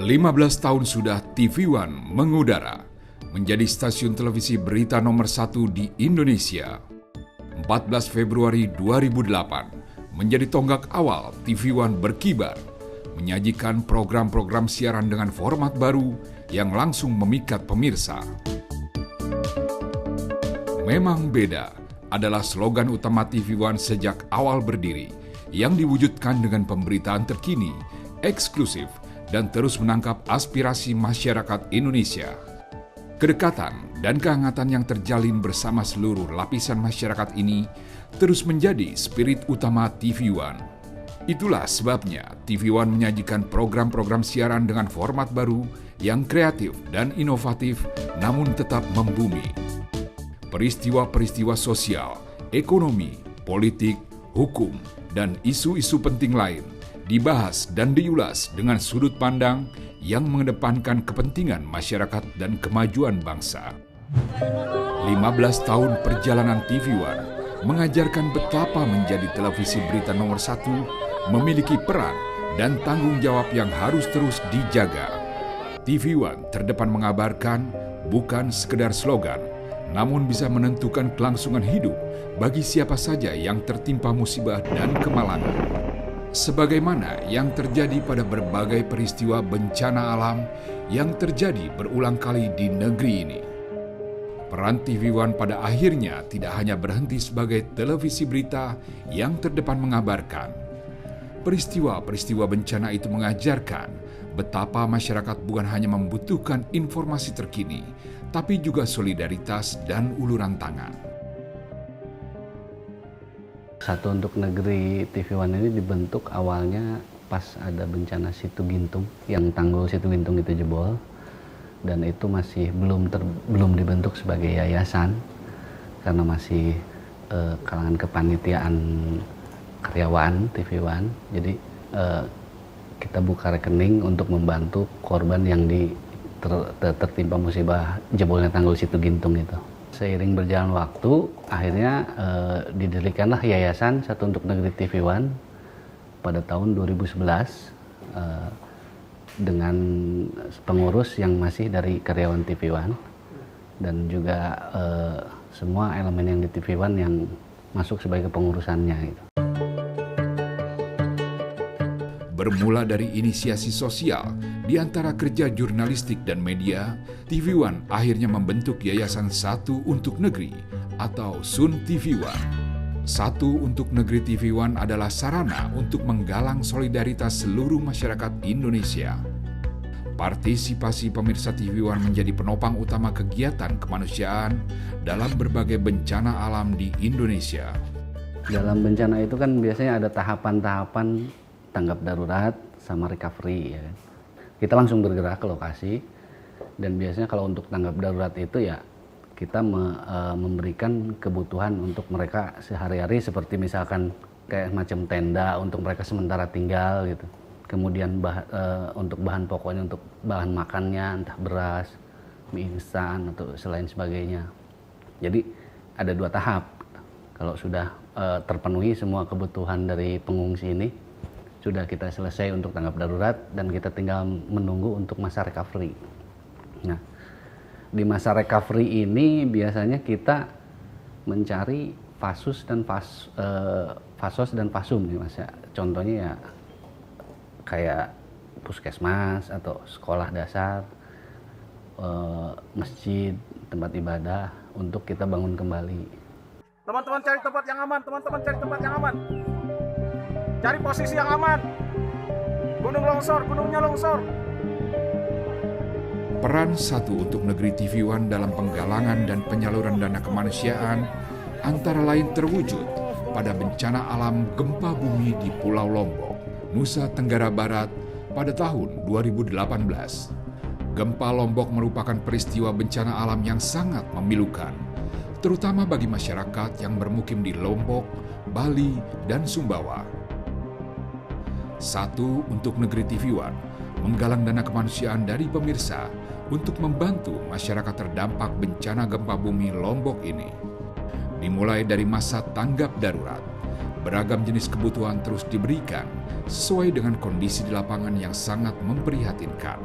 15 tahun sudah TV One mengudara, menjadi stasiun televisi berita nomor 1 di Indonesia. 14 Februari 2008 menjadi tonggak awal TV One berkibar, menyajikan program-program siaran dengan format baru yang langsung memikat pemirsa. Memang beda adalah slogan utama TV One sejak awal berdiri, yang diwujudkan dengan pemberitaan terkini, eksklusif, dan terus menangkap aspirasi masyarakat Indonesia. Kedekatan dan kehangatan yang terjalin bersama seluruh lapisan masyarakat ini terus menjadi spirit utama TV One. Itulah sebabnya TV One menyajikan program-program siaran dengan format baru yang kreatif dan inovatif namun tetap membumi. Peristiwa-peristiwa sosial, ekonomi, politik, hukum, dan isu-isu penting lain dibahas dan diulas dengan sudut pandang yang mengedepankan kepentingan masyarakat dan kemajuan bangsa. 15 tahun perjalanan TV One mengajarkan betapa menjadi televisi berita nomor 1 memiliki peran dan tanggung jawab yang harus terus dijaga. TV One terdepan mengabarkan bukan sekedar slogan, namun bisa menentukan kelangsungan hidup bagi siapa saja yang tertimpa musibah dan kemalangan. Sebagaimana yang terjadi pada berbagai peristiwa bencana alam yang terjadi berulang kali di negeri ini. Peran TV One pada akhirnya tidak hanya berhenti sebagai televisi berita yang terdepan mengabarkan. Peristiwa-peristiwa bencana itu mengajarkan betapa masyarakat bukan hanya membutuhkan informasi terkini, tapi juga solidaritas dan uluran tangan. Satu Untuk Negeri TV One ini dibentuk awalnya pas ada bencana Situ Gintung, yang tanggul Situ Gintung itu jebol, dan itu masih belum dibentuk sebagai yayasan karena masih kalangan kepanitiaan karyawan TV One. Jadi kita buka rekening untuk membantu korban yang tertimpa musibah jebolnya tanggul Situ Gintung itu. Seiring berjalan waktu, akhirnya didirikanlah Yayasan Satu Untuk Negeri TV One pada tahun 2011 dengan pengurus yang masih dari karyawan TV One dan juga semua elemen yang di TV One yang masuk sebagai pengurusannya gitu. Bermula dari inisiasi sosial di antara kerja jurnalistik dan media, TV One akhirnya membentuk Yayasan Satu Untuk Negeri atau SUN TV One. Satu Untuk Negeri TV One adalah sarana untuk menggalang solidaritas seluruh masyarakat Indonesia. Partisipasi pemirsa TV One menjadi penopang utama kegiatan kemanusiaan dalam berbagai bencana alam di Indonesia. Dalam bencana itu kan biasanya ada tahapan-tahapan tanggap darurat sama recovery, ya. Kita langsung bergerak ke lokasi, dan biasanya kalau untuk tanggap darurat itu ya kita memberikan kebutuhan untuk mereka sehari-hari, seperti misalkan kayak macam tenda untuk mereka sementara tinggal gitu. Kemudian untuk bahan pokoknya, untuk bahan makannya, entah beras, mie instan atau selain sebagainya. Jadi ada 2 tahap. Kalau sudah terpenuhi semua kebutuhan dari pengungsi ini, sudah kita selesai untuk tanggap darurat dan kita tinggal menunggu untuk masa recovery. Nah, di masa recovery ini biasanya kita mencari fasos dan fasum nih Mas ya. Contohnya ya kayak puskesmas atau sekolah dasar, masjid, tempat ibadah untuk kita bangun kembali. Teman-teman cari tempat yang aman, teman-teman cari tempat yang aman. Cari posisi yang aman. Gunung longsor, gunungnya longsor. Peran Satu Untuk Negeri TV One dalam penggalangan dan penyaluran dana kemanusiaan antara lain terwujud pada bencana alam gempa bumi di Pulau Lombok, Nusa Tenggara Barat pada tahun 2018. Gempa Lombok merupakan peristiwa bencana alam yang sangat memilukan, terutama bagi masyarakat yang bermukim di Lombok, Bali, dan Sumbawa. Satu Untuk Negeri TV One menggalang dana kemanusiaan dari pemirsa untuk membantu masyarakat terdampak bencana gempa bumi Lombok ini. Dimulai dari masa tanggap darurat, beragam jenis kebutuhan terus diberikan sesuai dengan kondisi di lapangan yang sangat memprihatinkan.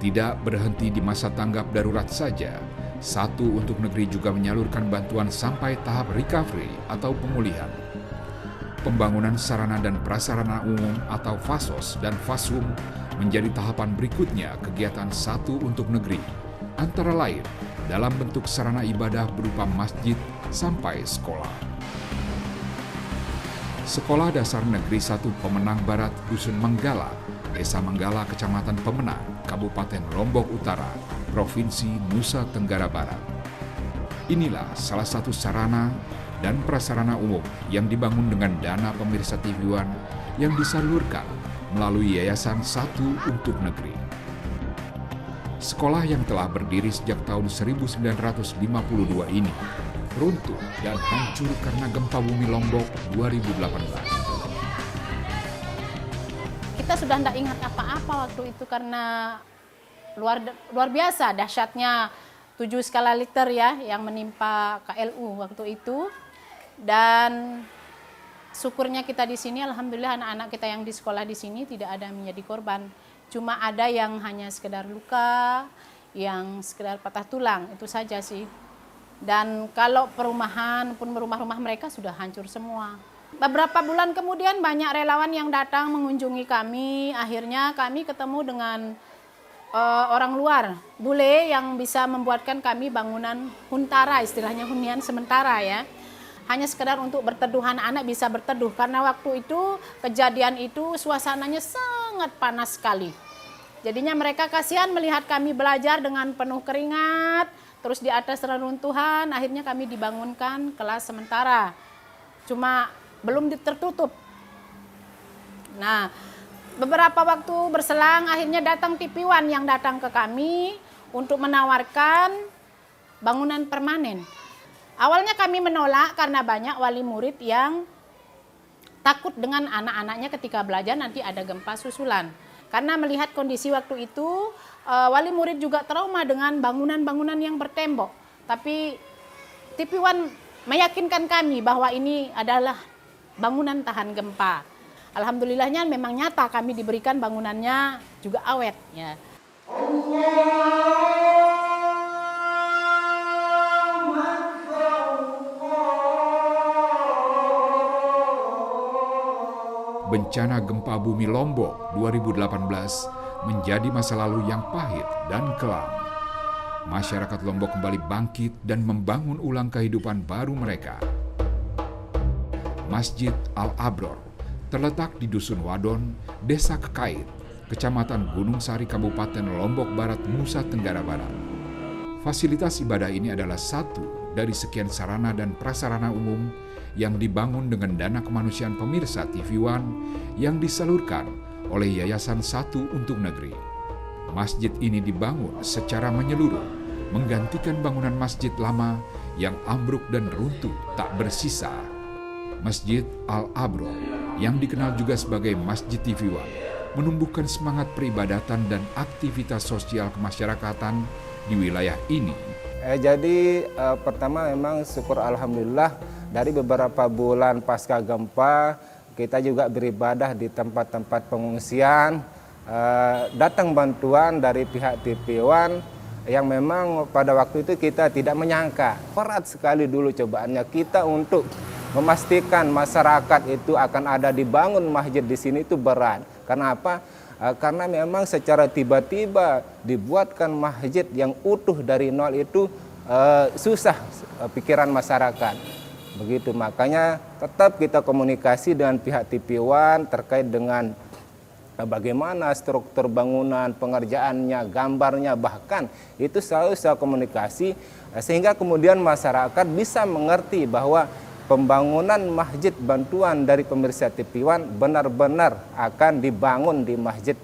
Tidak berhenti di masa tanggap darurat saja, Satu Untuk Negeri juga menyalurkan bantuan sampai tahap recovery atau pemulihan. Pembangunan sarana dan prasarana umum atau FASOS dan FASUM menjadi tahapan berikutnya kegiatan Satu Untuk Negeri, antara lain dalam bentuk sarana ibadah berupa masjid sampai sekolah. Sekolah Dasar Negeri 1 Pemenang Barat Dusun Menggala, Desa Menggala, Kecamatan Pemenang, Kabupaten Lombok Utara, Provinsi Nusa Tenggara Barat. Inilah salah satu sarana dan prasarana umum yang dibangun dengan dana pemirsa TV One yang disalurkan melalui Yayasan Satu Untuk Negeri. Sekolah yang telah berdiri sejak tahun 1952 ini runtuh dan hancur karena gempa bumi Lombok 2018. Kita sudah tidak ingat apa-apa waktu itu karena luar biasa dahsyatnya 7 skala Richter ya yang menimpa KLU waktu itu. Dan syukurnya kita di sini, alhamdulillah anak-anak kita yang di sekolah di sini tidak ada yang menjadi korban. Cuma ada yang hanya sekedar luka, yang sekedar patah tulang, itu saja sih. Dan kalau perumahan pun rumah-rumah mereka sudah hancur semua. Beberapa bulan kemudian banyak relawan yang datang mengunjungi kami. Akhirnya kami ketemu dengan orang luar, bule yang bisa membuatkan kami bangunan huntara, istilahnya hunian sementara ya. Hanya sekedar untuk berteduh, anak-anak bisa berteduh. Karena waktu itu, kejadian itu suasananya sangat panas sekali. Jadinya mereka kasihan melihat kami belajar dengan penuh keringat, terus di atas reruntuhan, akhirnya kami dibangunkan kelas sementara. Cuma belum tertutup. Nah, beberapa waktu berselang, akhirnya datang TV One yang datang ke kami untuk menawarkan bangunan permanen. Awalnya kami menolak karena banyak wali murid yang takut dengan anak-anaknya ketika belajar nanti ada gempa susulan. Karena melihat kondisi waktu itu, wali murid juga trauma dengan bangunan-bangunan yang bertembok. Tapi TV One meyakinkan kami bahwa ini adalah bangunan tahan gempa. Alhamdulillahnya memang nyata kami diberikan bangunannya juga awet. Ya. Bencana gempa bumi Lombok 2018 menjadi masa lalu yang pahit dan kelam. Masyarakat Lombok kembali bangkit dan membangun ulang kehidupan baru mereka. Masjid Al-Abror terletak di Dusun Wadon, Desa Kekait, Kecamatan Gunung Sari, Kabupaten Lombok Barat, Nusa Tenggara Barat. Fasilitas ibadah ini adalah satu dari sekian sarana dan prasarana umum yang dibangun dengan dana kemanusiaan pemirsa TV One yang disalurkan oleh Yayasan Satu Untuk Negeri. Masjid ini dibangun secara menyeluruh, menggantikan bangunan masjid lama yang ambruk dan runtuh tak bersisa. Masjid Al-Abror yang dikenal juga sebagai Masjid TV One menumbuhkan semangat peribadatan dan aktivitas sosial kemasyarakatan di wilayah ini. Jadi pertama memang syukur alhamdulillah dari beberapa bulan pasca gempa kita juga beribadah di tempat-tempat pengungsian. Datang bantuan dari pihak TV One yang memang pada waktu itu kita tidak menyangka. Berat sekali dulu cobaannya kita untuk memastikan masyarakat itu akan ada dibangun masjid di sini itu berat. Karena apa? Karena memang secara tiba-tiba dibuatkan masjid yang utuh dari nol itu susah pikiran masyarakat. Begitu makanya tetap kita komunikasi dengan pihak TV One terkait dengan bagaimana struktur bangunan, pengerjaannya, gambarnya, bahkan itu selalu saya komunikasi sehingga kemudian masyarakat bisa mengerti bahwa pembangunan masjid bantuan dari pemirsa TV One benar-benar akan dibangun di Masjid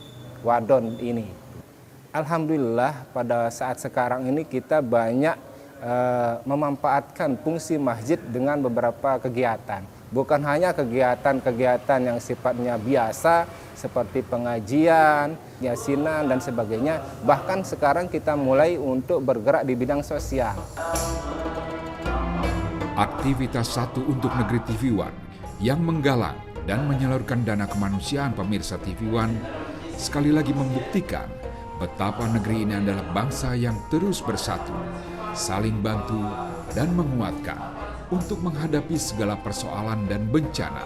Wadon ini. Alhamdulillah pada saat sekarang ini kita banyak memanfaatkan fungsi masjid dengan beberapa kegiatan. Bukan hanya kegiatan-kegiatan yang sifatnya biasa seperti pengajian, yasinan dan sebagainya. Bahkan sekarang kita mulai untuk bergerak di bidang sosial. Aktivitas Satu Untuk Negeri TV One yang menggalang dan menyalurkan dana kemanusiaan pemirsa TV One sekali lagi membuktikan betapa negeri ini adalah bangsa yang terus bersatu, saling bantu dan menguatkan untuk menghadapi segala persoalan dan bencana,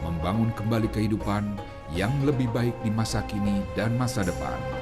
membangun kembali kehidupan yang lebih baik di masa kini dan masa depan.